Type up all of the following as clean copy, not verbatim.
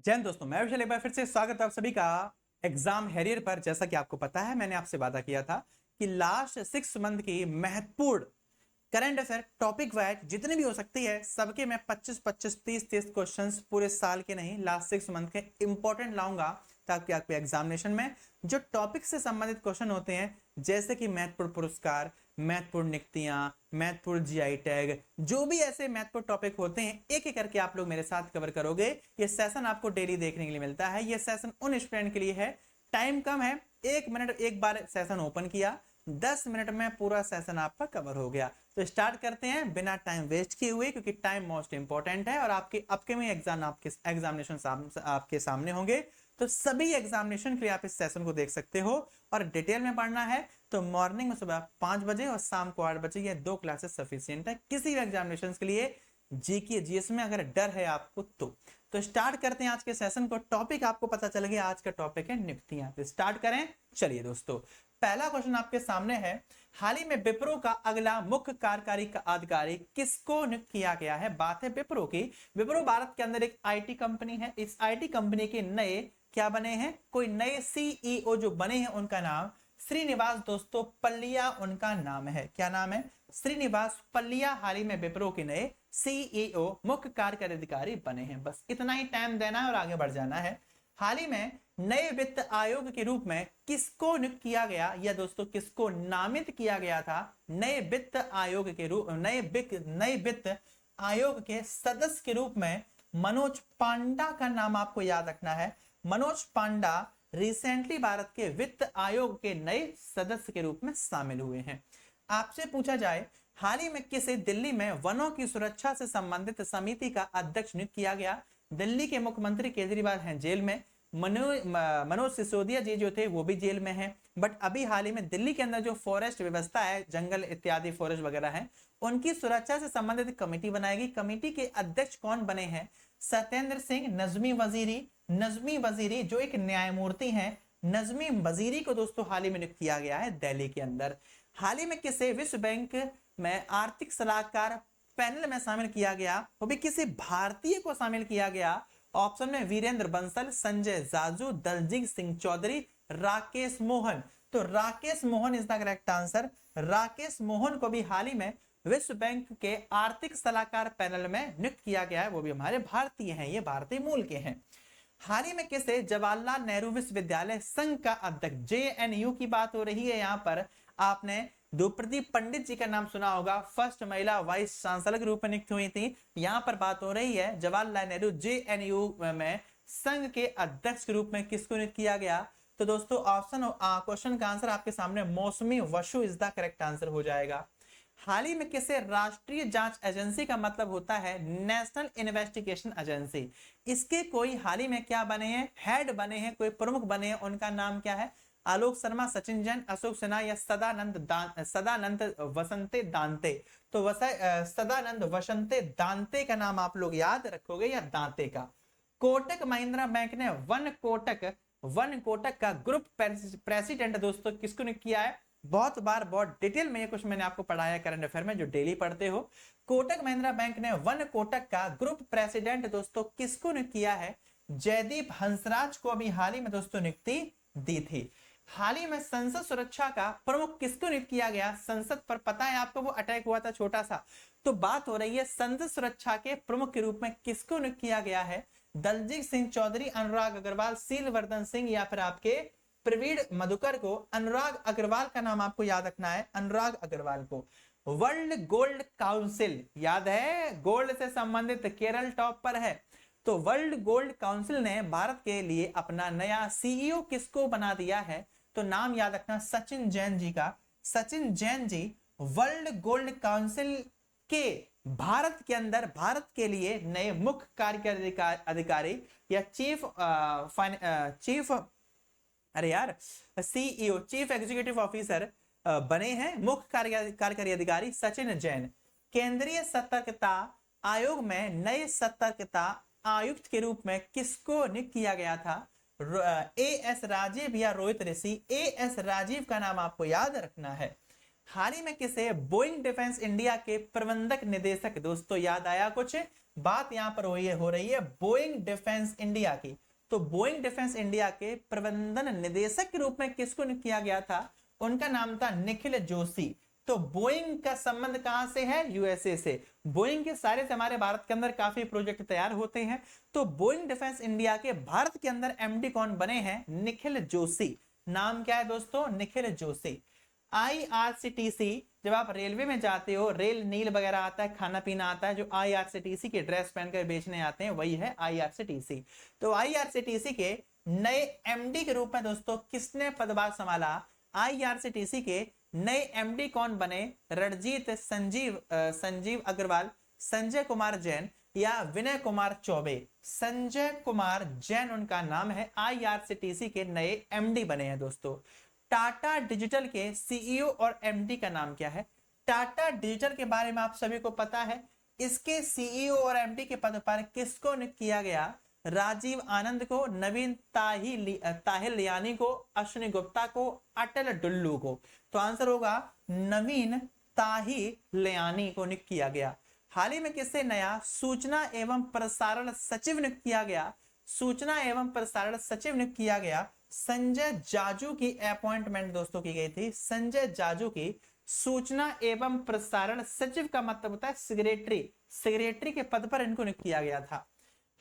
जय हिंद दोस्तों, मैं विशाल एक बार फिर से स्वागत है आप सभी का एग्जाम हैरियर पर। जैसा कि आपको पता है, मैंने आपसे वादा किया था कि लास्ट 6 मंथ की महत्वपूर्ण करंट अफेयर टॉपिक वाइज जितने भी हो सकती है सबके मैं 25-25, 30-30 क्वेश्चंस पूरे साल के नहीं, लास्ट 6 मंथ के इंपॉर्टेंट लाऊंगा, ताकि आपके एग्जामिनेशन में जो टॉपिक से संबंधित क्वेश्चन होते हैं, जैसे कि महत्वपूर्ण पुरस्कार, महत्वपूर्ण नियुक्तियां, महत्वपूर्ण जीआई टैग, जो भी ऐसे महत्वपूर्ण टॉपिक होते हैं, एक एक करके आप लोग मेरे साथ कवर करोगे। ये सेशन आपको डेली देखने के लिए मिलता है। ये सेशन उन स्टूडेंट के लिए है, टाइम कम है, 1 मिनट एक बार सेशन ओपन किया, 10 मिनट में पूरा सेशन आपका कवर हो गया। तो स्टार्ट करते हैं बिना टाइम वेस्ट किए हुए, क्योंकि टाइम मोस्ट इंपॉर्टेंट है और आपके अपकमिंग एग्जाम, आपके एग्जामिनेशन आपके सामने होंगे। तो सभी एग्जामिनेशन के लिए आप इस सेशन को देख सकते हो। और डिटेल में पढ़ना है तो मॉर्निंग में सुबह 5 बजे और शाम को 8 बजे, ये 2 क्लासेस सफिशिएंट है किसी भी एग्जामिनेशन के लिए। जीके जीएस में अगर डर है आपको तो स्टार्ट करते हैं आज के सेशन को। टॉपिक आपको पता चल गया, आज का टॉपिक है नियुक्तियां। तो स्टार्ट करें, चलिए दोस्तों। पहला क्वेश्चन आपके सामने है, हाल ही में विप्रो का अगला मुख्य कार्यकारी अधिकारी किसको नियुक्त किया गया है। बात है विप्रो की। विप्रो भारत के अंदर एक आईटी कंपनी है। इस आईटी कंपनी के नए क्या बने हैं, कोई नए सीईओ जो बने हैं, उनका नाम श्रीनिवास दोस्तों पल्लिया उनका नाम है। क्या नाम है? श्रीनिवास पल्लिया हाल ही में विप्रो के नए सीईओ, मुख्य कार्यकारी अधिकारी बने हैं। बस इतना ही टाइम देना है और आगे बढ़ जाना है। हाल ही में नए वित्त आयोग के रूप में किसको नियुक्त किया गया, या दोस्तों किसको नामित किया गया था नए वित्त आयोग के रूप, नए वित्त आयोग के सदस्य के रूप में? मनोज पांडा का नाम आपको याद रखना है। मनोज पांडा रिसेंटली भारत के वित्त आयोग के नए सदस्य के रूप में शामिल हुए हैं। आपसे पूछा जाए, हाल ही में किसे दिल्ली में वनों की सुरक्षा से संबंधित समिति का अध्यक्ष नियुक्त किया गया? दिल्ली के मुख्यमंत्री केजरीवाल हैं जेल में, मनोज सिसोदिया जी जो थे वो भी जेल में हैं। बट अभी हाल ही में दिल्ली के अंदर जो फॉरेस्ट व्यवस्था है, जंगल इत्यादि फॉरेस्ट वगैरह है, उनकी सुरक्षा से संबंधित कमेटी बनाएगी। कमेटी के अध्यक्ष कौन बने हैं? सत्येंद्र सिंह नजमी वजीरी जो एक न्यायमूर्ति हैं, नजमी वजीरी को दोस्तों हाल ही में नियुक्त किया गया है दिल्ली के अंदर। हाल ही में किसे विश्व बैंक में आर्थिक सलाहकार पैनल में शामिल किया गया? वो भी किसी भारतीय को शामिल किया गया। ऑप्शन में वीरेंद्र बंसल, संजय जाजू, दलजीत सिंह चौधरी, राकेश मोहन। तो Rakesh Mohan is the correct answer. Rakesh Mohan को भी हाल ही में विश्व बैंक के आर्थिक सलाहकार पैनल में नियुक्त किया गया है। वो भी हमारे भारतीय हैं, ये भारतीय मूल के हैं। हाल ही में किसे जवाहरलाल नेहरू विश्वविद्यालय संघ का अध्यक्ष, जेएनयू की बात हो रही है, यहां पर आपने द्रौपदी पंडित जी का नाम सुना होगा, फर्स्ट महिला वाइस चांसलर के रूप में नियुक्त हुई थी। यहां पर बात हो रही है जवाहरलाल नेहरू जेएनयू में संघ के अध्यक्ष के रूप में किसको नियुक्त किया गया? तो दोस्तों क्वेश्चन का आंसर आपके सामने मौसमी Basu is the correct answer हो जाएगा। हाल ही में किसे राष्ट्रीय जांच एजेंसी का मतलब होता है नेशनल इन्वेस्टिगेशन एजेंसी, इसके कोई हाल ही में क्या बने हैं, हेड बने हैं, कोई प्रमुख बने हैं, उनका नाम क्या है? आलोक शर्मा, सचिन जैन, अशोक सिन्हा या सदानंद वसंते दांते। तो सदानंद वसंते दांते का नाम आप लोग याद रखोगे, या दांते का। कोटक महिंद्रा बैंक ने वन कोटक का ग्रुप प्रेसिडेंट दोस्तों किसको नियुक्त किया है? बहुत बार बहुत डिटेल में ये कुछ मैंने आपको पढ़ाया करंट अफेयर में, जो डेली पढ़ते हो। कोटक महिंद्रा बैंक ने वन कोटक का ग्रुप प्रेसिडेंट दोस्तों किसको नियुक्त किया है? जयदीप हंसराज को अभी हाल ही में दोस्तों नियुक्ति दी थी। हाल ही में संसद सुरक्षा का प्रमुख किसको नियुक्त किया गया? संसद पर पता है आपको वो अटैक हुआ था छोटा सा, तो बात हो रही है संसद सुरक्षा के प्रमुख के रूप में किसको नियुक्त किया गया है? दलजीत सिंह चौधरी, अनुराग अग्रवाल, शीलवर्धन सिंह या फिर आपके प्रवीण मधुकर को? अनुराग अग्रवाल का नाम आपको याद रखना है, अनुराग अग्रवाल को। वर्ल्ड गोल्ड काउंसिल याद है, गोल्ड से संबंधित केरल टॉप पर है। तो वर्ल्ड गोल्ड काउंसिल ने भारत के लिए अपना नया सीईओ किसको बना दिया है? तो नाम याद रखना सचिन जैन जी का। Sachin Jain ji world gold council के भारत के अंदर भारत के लिए नए मुख्य कार्यकारी अधिकारी या सीईओ, चीफ एग्जीक्यूटिव ऑफिसर बने हैं। मुख्य कार्यकारी अधिकारी सचिन जैन। केंद्रीय सतर्कता आयोग में नए सतर्कता आयुक्त के रूप में किसको नियुक्त किया गया था? एएस राजीव या रोहित ऋषि? एएस राजीव का नाम आपको याद रखना है। हाल ही में किसे बोइंग डिफेंस इंडिया के प्रबंधक निदेशक, दोस्तों याद आया कुछ बात यहां पर हो रही है बोइंग डिफेंस इंडिया की। तो बोइंग डिफेंस इंडिया के प्रबंधन निदेशक के रूप में किसको नियुक्त किया गया था? उनका नाम था निखिल जोशी। तो बोइंग का संबंध कहां से है? यूएसए से। बोइंग के सारे से हमारे भारत के अंदर काफी प्रोजेक्ट तैयार होते हैं। तो बोइंग डिफेंस इंडिया के भारत के अंदर एमडी कौन बने हैं? निखिल जोशी। नाम क्या है दोस्तों? निखिल जोशी। आईआरसीटीसी, जब आप रेलवे में जाते हो, रेल नील वगैरह आता है, खाना पीना आता है, जो आईआरसीटीसी के ड्रेस पहनकर बेचने आते हैं वही है आईआरसीटीसी। तो आईआरसीटीसी के नए एमडी के रूप में दोस्तों किसने पदभार संभाला? आईआरसीटीसी के नए एमडी कौन बने? रणजीत संजीव अग्रवाल, संजय कुमार जैन या विनय कुमार चौबे? संजय कुमार जैन उनका नाम है, आईआरसीटीसी के नए एमडी बने हैं दोस्तों। टाटा डिजिटल के सीईओ और एमडी का नाम क्या है? टाटा डिजिटल के बारे में आप सभी को पता है। इसके सीईओ और एमडी के पद पर किसको नियुक्त किया गया? राजीव आनंद को, नवीन ताहिलियानी को, अश्विनी गुप्ता को, अटल डुल्लू को। तो आंसर होगा नवीन ताहिलियानी को नियुक्त किया गया। हाल ही में किससे नया सूचना एवं प्रसारण सचिव नियुक्त किया गया? सूचना एवं प्रसारण सचिव नियुक्त किया गया संजय जाजू की अपॉइंटमेंट दोस्तों की गई थी। संजय जाजू की सूचना एवं प्रसारण सचिव का मतलब होता है सेक्रेटरी के पद पर इनको नियुक्त किया गया था।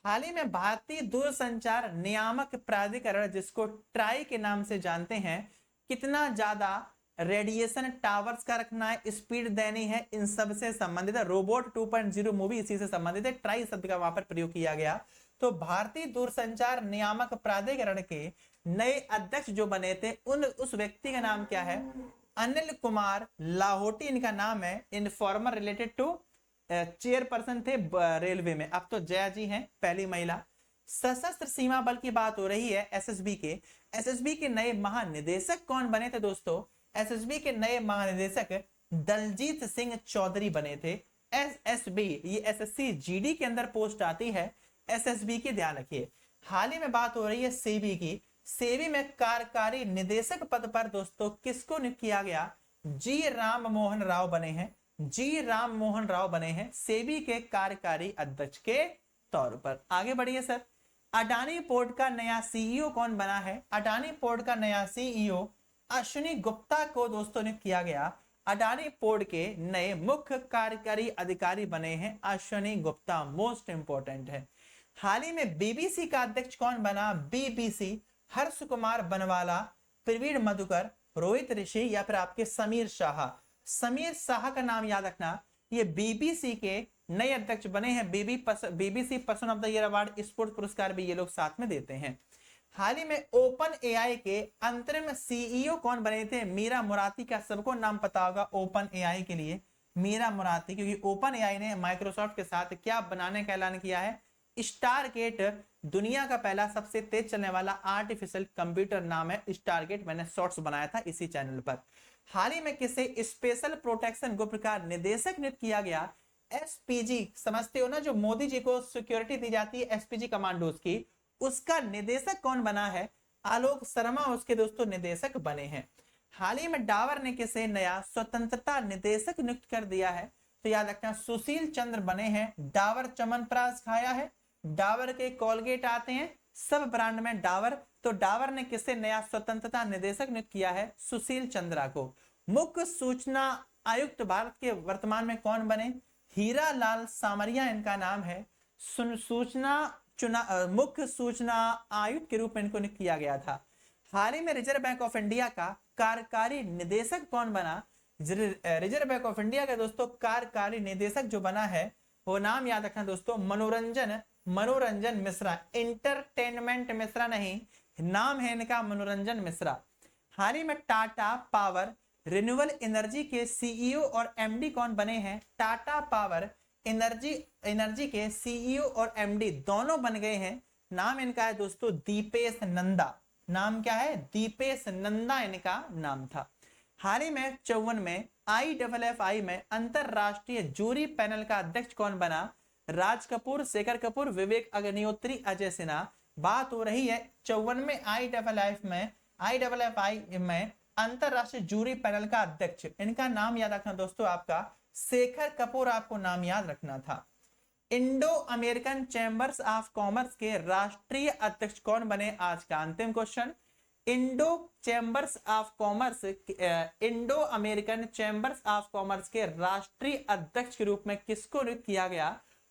हाल ही में भारतीय दूरसंचार नियामक प्राधिकरण, जिसको ट्राई के नाम से जानते हैं, कितना ज्यादा रेडिएशन टावर्स का रखना है, स्पीड देनी है, इन सब से संबंधित है। रोबोट 2.0 मूवी इसी से संबंधित है, ट्राई शब्द का वहां पर प्रयोग किया गया। तो भारतीय दूरसंचार नियामक प्राधिकरण के नए अध्यक्ष जो बने थे उस व्यक्ति का नाम क्या है? अनिल कुमार लाहोटी इनका नाम है। इनफॉर्मर रिलेटेड टू चेयरपर्सन थे रेलवे में, अब तो जया जी हैं पहली महिला। सशस्त्र सीमा बल की बात हो रही है एसएसबी के। एसएसबी के नए महानिदेशक कौन बने थे दोस्तों? एसएसबी के नए महानिदेशक दलजीत सिंह चौधरी बने थे। एसएसबी ये एसएससी जीडी के अंदर पोस्ट आती है, एसएसबी की ध्यान रखिए। हाल ही में बात हो रही है सेबी की। सेबी में कार्यकारी निदेशक पद पर दोस्तों किसको नियुक्त किया गया? जी राम मोहन राव बने हैं। जी राम मोहन राव बने हैं सेबी के कार्यकारी अध्यक्ष के तौर पर। आगे बढ़िए सर। अडानी पोर्ट का नया सीईओ कौन बना है? अडानी पोर्ट का नया सीईओ अश्विनी गुप्ता को दोस्तों नियुक्त किया गया। अडानी पोर्ट के नए मुख्य कार्यकारी अधिकारी बने हैं अश्विनी गुप्ता, मोस्ट इंपोर्टेंट है। हाल ही में बीबीसी का अध्यक्ष कौन बना? बीबीसी हर्ष कुमार बनवाला, प्रवीण मधुकर, रोहित ऋषि या फिर आपके समीर शाह। समीर शाह का नाम याद रखना, ये बीबीसी के नए अध्यक्ष बने हैं। BBC person of the year award, sports पुरस्कार भी ये लोग साथ में देते हैं। हाल ही में ओपन एआई के अंतरिम सीईओ कौन बने थे? मीरा मुराती का सबको नाम पता होगा ओपन एआई के लिए, मीरा मुराती, क्योंकि ओपन एआई ने माइक्रोसॉफ्ट के साथ क्या बनाने का ऐलान किया है? स्टारगेट, दुनिया का पहला सबसे तेज चलने वाला आर्टिफिशियल कंप्यूटर नाम है स्टारगेट, मैंने शॉर्ट्स बनाया था इसी चैनल पर। हाल ही में किसे स्पेशल प्रोटेक्शन ग्रुप का निदेशक नियुक्त किया गया? एसपीजी, समझते हो ना, जो मोदी जी को सिक्योरिटी दी जाती है एसपीजी कमांडोज की, उसका निदेशक कौन बना है? आलोक शर्मा उसके दोस्तों निदेशक बने हैं। हाल ही में डाबर ने किसे नया स्वतंत्रता निदेशक नियुक्त कर दिया है? तो याद रखना सुशील चंद्र बने हैं। डाबर च्यवनप्राश खाया है, डाबर के कोलगेट आते हैं सब ब्रांड में डाबर, तो डाबर ने किसे नया स्वतंत्रता निदेशक नियुक्त किया है? सुशील चंद्रा को। मुख्य सूचना आयुक्त भारत के वर्तमान में कौन बने? हीरा लाल सामरिया इनका नाम है। मुख्य सूचना आयुक्त के रूप में इनको नियुक्त किया गया था। हाल ही में रिजर्व बैंक ऑफ इंडिया का कार्यकारी निदेशक कौन बना? रिजर्व बैंक ऑफ इंडिया का दोस्तों कार्यकारी निदेशक जो बना है वो नाम याद रखना दोस्तों मनोरंजन मिश्रा, इंटरटेनमेंट मिश्रा नहीं, नाम है इनका मनोरंजन मिश्रा। हाल ही में टाटा पावर रिन्यूएबल एनर्जी के सीईओ और एमडी कौन बने हैं? टाटा पावर एनर्जी के सीईओ और एमडी दोनों बन गए हैं। नाम इनका है दोस्तों दीपेश नंदा। नाम क्या है? दीपेश नंदा इनका नाम था। हाल ही में 54 में IFFI में अंतरराष्ट्रीय जूरी पैनल का अध्यक्ष कौन बना? राज कपूर, शेखर कपूर, विवेक अग्निहोत्री, अजय सिन्हा। बात हो रही है 54 में IFFI में अंतरराष्ट्रीय जूरी पैनल का अध्यक्ष, इनका नाम याद रखना दोस्तों, आपका शेखर कपूर, आपको नाम याद रखना था। Indo American chambers of commerce के राष्ट्रीय अध्यक्ष कौन बने? आज का अंतिम question. Indo chambers of commerce, Indo American chambers of commerce के राष्ट्रीय अध्यक्ष के रूप में किसको नियुक्त किया गया?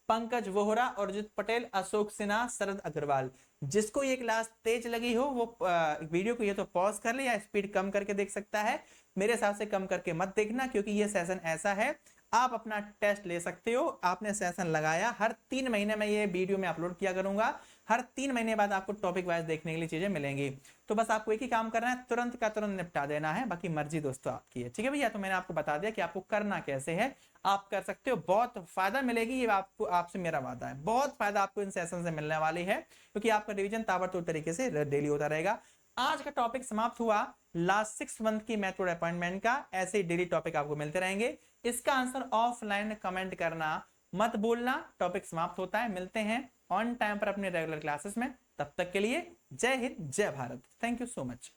पंकज वोहरा, अरजित पटेल, अशोक सिन्हा, शरद अग्रवाल। जिसको ये क्लास तेज लगी हो वो वीडियो को ये तो पॉज कर ले या स्पीड कम करके देख सकता है। मेरे हिसाब से कम करके मत देखना, क्योंकि ये सेशन ऐसा है आप अपना टेस्ट ले सकते हो। आपने सेशन लगाया, हर 3 महीने में ये वीडियो में अपलोड किया करूंगा, हर 3 महीने बाद आपको टॉपिक वाइज देखने के लिए चीजें मिलेंगी। तो बस आपको एक ही काम करना है, तुरंत का तुरंत निपटा देना है, बाकी मर्जी दोस्तों आपकी है। ठीक है भैया, तो मैंने आपको बता दिया कि आपको करना कैसे है, आप कर सकते हो, बहुत फायदा मिलेगी, ये आपको, आपसे मेरा वादा है, बहुत फायदा आपको इन सेशन से मिलने वाली है, क्योंकि आपका रिवीजन ताबड़तोड़ तरीके से डेली होता रहेगा। आज का टॉपिक समाप्त हुआ लास्ट 6 मंथ की मेथड अपॉइंटमेंट का। ऐसे ही डेली टॉपिक आपको मिलते रहेंगे। इसका आंसर ऑफलाइन कमेंट करना मत भूलना। टॉपिक समाप्त होता है, मिलते हैं ऑन टाइम पर अपने रेगुलर क्लासेस में। तब तक के लिए जय हिंद, जय Bharat. Thank you so much.